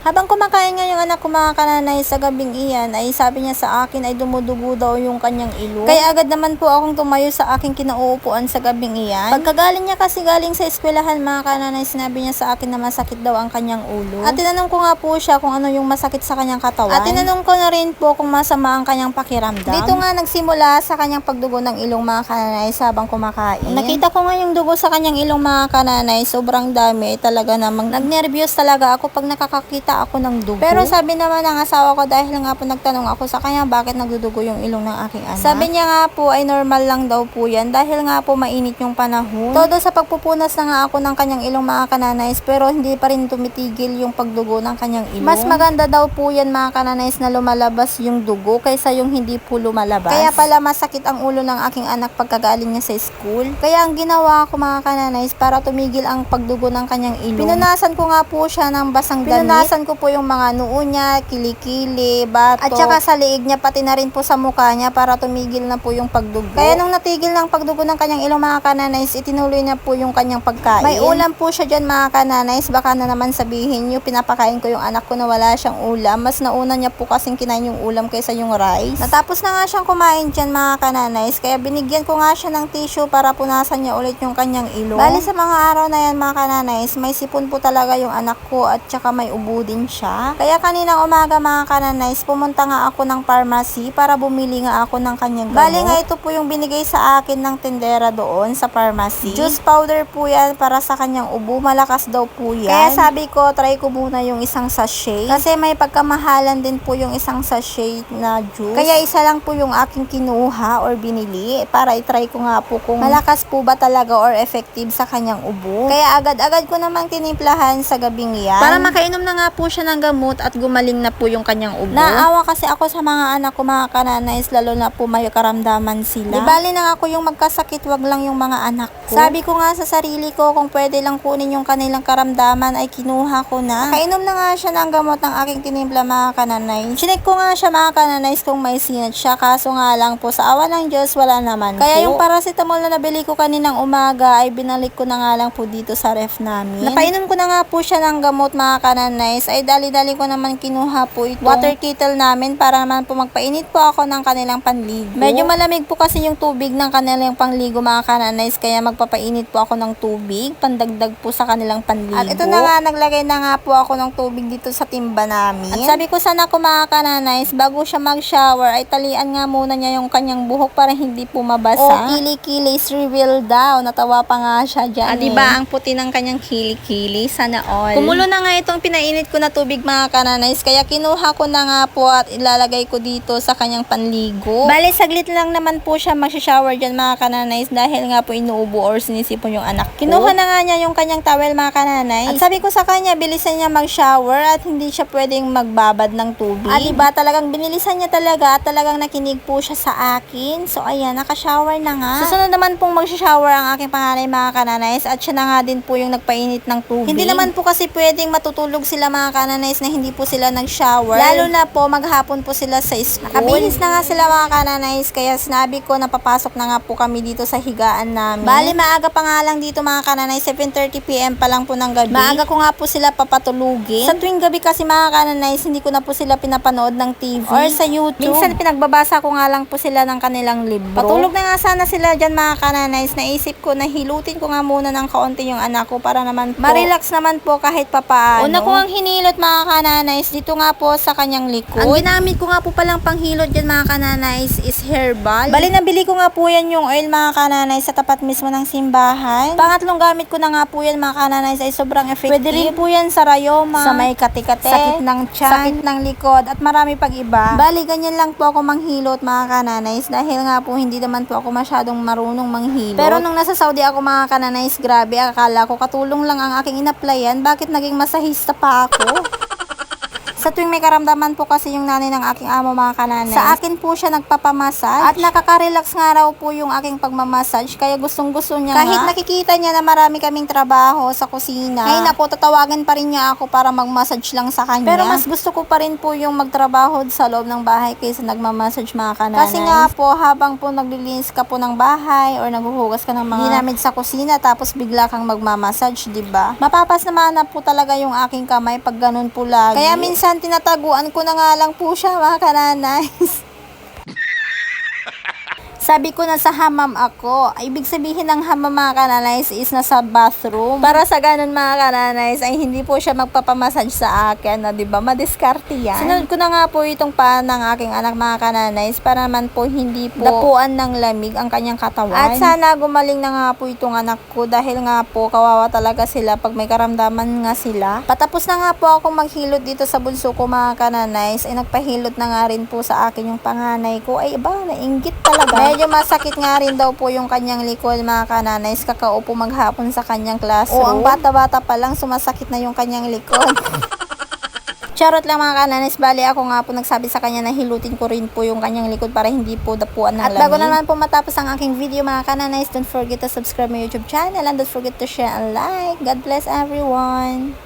Habang kumakain nga yung anak ko mga kananay sa gabing iyan, ay sabi niya sa akin ay dumudugo daw yung kanyang ilong. Kaya agad naman po akong tumayo sa aking kinauupuan sa gabing iyan. Pagkagaling niya kasi galing sa eskwelahan mga kananay, sinabi niya sa akin na masakit daw ang kanyang ulo. At tinanong ko nga po siya kung ano yung masakit sa kanyang katawan. At tinanong ko na rin po kung masama ang kanyang pakiramdam. Dito nga nagsimula sa kanyang pagdugo ng ilong mga kananay habang kumakain. Nakita ko nga yung dugo sa kanyang ilong mga kananay, sobrang dami, talaga namang nagnervyos talaga ako pag nakakakita ako ng dugo. Pero sabi naman ng asawa ko, dahil nga po nagtanong ako sa kanya bakit nagdudugo yung ilong ng aking anak. Sabi niya nga po ay normal lang daw po yan dahil nga po mainit yung panahon. Todo sa pagpupunas na nga ako ng kanyang ilong mga kananays, pero hindi pa rin tumitigil yung pagdugo ng kanyang ilong. Mas maganda daw po yan mga kananays na lumalabas yung dugo kaysa yung hindi po lumalabas. Kaya pala masakit ang ulo ng aking anak pagkagaling niya sa school. Kaya ang ginawa ko mga kananays para tumigil ang pagdugo ng kanyang ilong, pinunasan ko nga po siya ng basang damit. Pinunasan ko po yung mga noo niya, kilikili, bato, at saka sa liig niya, pati na rin po sa mukha niya para tumigil na po yung pagdugo. Kaya nung natigil ng pagdugo ng kanyang ilong mga kananays, itinuloy na po yung kanyang pagkain. May ulam po siya dyan mga kananays, baka na naman sabihin nyo, pinapakain ko yung anak ko na wala siyang ulam. Mas nauna niya po kasing kinain yung ulam kaysa yung rice. Natapos na nga siyang kumain dyan mga kananays, kaya binigyan ko nga siya ng tissue para punasan niya ulit yung kanyang ilong. Bali sa mga araw na yan mga kananays, may sipon po talaga yung anak ko at saka may ubo din siya. Kaya kaninang umaga mga kananays, pumunta nga ako ng pharmacy para bumili nga ako ng kanyang gamot. Bali nga ito po yung binigay sa akin ng tindera doon sa pharmacy. Juice powder po yan para sa kanyang ubo. Malakas daw po yan. Kaya sabi ko, try ko muna yung isang sachet. Kasi may pagkamahalan din po yung isang sachet na juice. Kaya isa lang po yung aking kinuha or binili para itry ko nga po kung malakas po ba talaga or effective sa kanyang ubo. Kaya agad-agad ko namang tinimplahan sa gabing yan para makainom na nga po siya ng gamot at gumaling na po yung kanyang ubo. Naawa kasi ako sa mga anak ko mga kananays, lalo na po may karamdaman sila. Di bali na nga ako yung magkasakit, wag lang yung mga anak ko. Sabi ko nga sa sarili ko, kung pwede lang kunin yung kanilang karamdaman ay kinuha ko na. Kainom na nga siya ng gamot ng aking tinimpla mga kananays. Chinek ko nga siya mga kananays kung may sinat siya, kaso nga lang po sa awa ng Diyos wala naman kaya po. Yung paracetamol na nabili ko kaninang umaga ay binalik ko na nga lang po dito sa ref namin. Napainom ko na nga po siya ng gamot mga kananays, ay dali-dali ko naman kinuha po itong water kettle namin para naman po magpainit po ako ng kanilang panligo. Medyo malamig po kasi yung tubig ng kanilang panligo mga kananays, kaya magpapainit po ako ng tubig, pandagdag po sa kanilang panligo. At ito na nga, naglagay na nga po ako ng tubig dito sa timba namin. At sabi ko sana ko mga kananays, bago siya mag-shower ay talian nga muna niya yung kanyang buhok para hindi po mabasa. O kili-kili is reveal daw. Natawa pa nga siya dyan. Diba ang puti ng kanyang kili-kili? Sana all. Kumulo na nga itong pinainit ko na tubig mga kananays, kaya kinuha ko na nga po at ilalagay ko dito sa kanyang panligo. Bale, saglit lang naman po siya mag-shower dyan mga kananays dahil nga po inuubo or sinisipon yung anak ko. Kinuha na nga niya yung kanyang towel mga kananays. At sabi ko sa kanya, bilisan niya mag-shower at hindi siya pwedeng magbabad ng tubig. Diba, talagang binilisan niya talaga at talagang nakinig po siya sa akin. So ayan, naka-shower na nga. Susunod naman pong mag-shower ang aking panganay mga kananays at siya na nga din po yung nagpainit ng tubig. Hindi naman po kasi pwedeng matutulog sila mga kananays na hindi po sila nag-shower. Lalo na po maghapon po sila sa school. Nakabihis na nga sila mga kananays, kaya sinabi ko na papasok na nga po kami dito sa higaan namin. Bali, maaga pa nga lang dito mga kananays, 7:30 PM pa lang po ng gabi. Maaga ko nga po sila papatulugin. Sa tuwing gabi kasi mga kananays, hindi ko na po sila pinapanood ng TV or sa YouTube. Minsan pinagbabasa ko nga lang po sila ng kanilang libro. Patulog na nga sana sila dyan mga kananays. Naisip ko na hilutin ko nga muna ng kaunti yung anak ko para naman po ma-relax naman po kahit papaano. Una ko ang hinilot mga kananays dito nga po sa kanyang likod. Ang ginamit ko nga po palang panghilot dyan mga kananays is herbal. Bali, nabili ko nga po yan yung oil mga kananays sa tapat mismo ng simbahan. Pangatlong gamit ko na nga po yan mga kananays ay sobrang effective. Pwede rin po yan sa rayoma, sa may katikate, sakit ng tiyan, sakit ng likod at marami pag iba. Bali, ganyan lang po ako manghilot mga kananays dahil nga po hindi naman po ako masyadong marunong manghilot. Pero nung nasa Saudi ako mga kananays, grabe, akala ko katulong lang ang aking inaplayan, bakit naging masahista pa ako? Sa tuwing may karamdaman po kasi yung nanay ng aking amo mga kananay, sa akin po siya nagpapamassage at nakaka-relax nga raw po yung aking pagmamassage kaya gustong-gusto niya kahit nga. Nakikita niya na marami kaming trabaho sa kusina. Ngayon na po tatawagan pa rin niya ako para mag-massage lang sa kanya. Pero mas gusto ko pa rin po yung magtrabaho sa loob ng bahay kaysa nagmamassage mga kananay. Kasi nga po habang po naglilinis ka po ng bahay or naghuhugas ka ng mga ginamit sa kusina tapos bigla kang magmamassage, 'di ba? Mapapas naman na po talaga yung aking kamay pag ganun po lagi. Kaya minsan tinataguan ko na nga lang po siya mga kananay. Sabi ko na sa hamam ako. Ibig sabihin ng hamam mga kananays is nasa bathroom. Para sa ganun mga kananays ay hindi po siya magpapamassage sa akin na 'di ba? Madiskarte yan. Sinunod ko na nga po itong paan ng aking anak mga kananays para naman po hindi po dapuan ng lamig ang kanyang katawan. At sana gumaling na nga po itong anak ko dahil nga po kawawa talaga sila pag may karamdaman nga sila. Patapos na nga po akong maghilot dito sa bunso ko mga kananays ay nagpahilot na nga rin po sa akin yung panganay ko. Ay ba, nainggit talaga. Medyo masakit nga rin daw po yung kanyang likod mga kananays kakaupo maghapon sa kanyang classroom. Ang bata-bata pa lang sumasakit na yung kanyang likod. Charot lang mga kananays, bali ako nga po nagsabi sa kanya na hilutin ko rin po yung kanyang likod para hindi po dapuan ng lamig. At bago na naman po matapos ang aking video mga kananays, don't forget to subscribe my YouTube channel and don't forget to share and like. God bless everyone!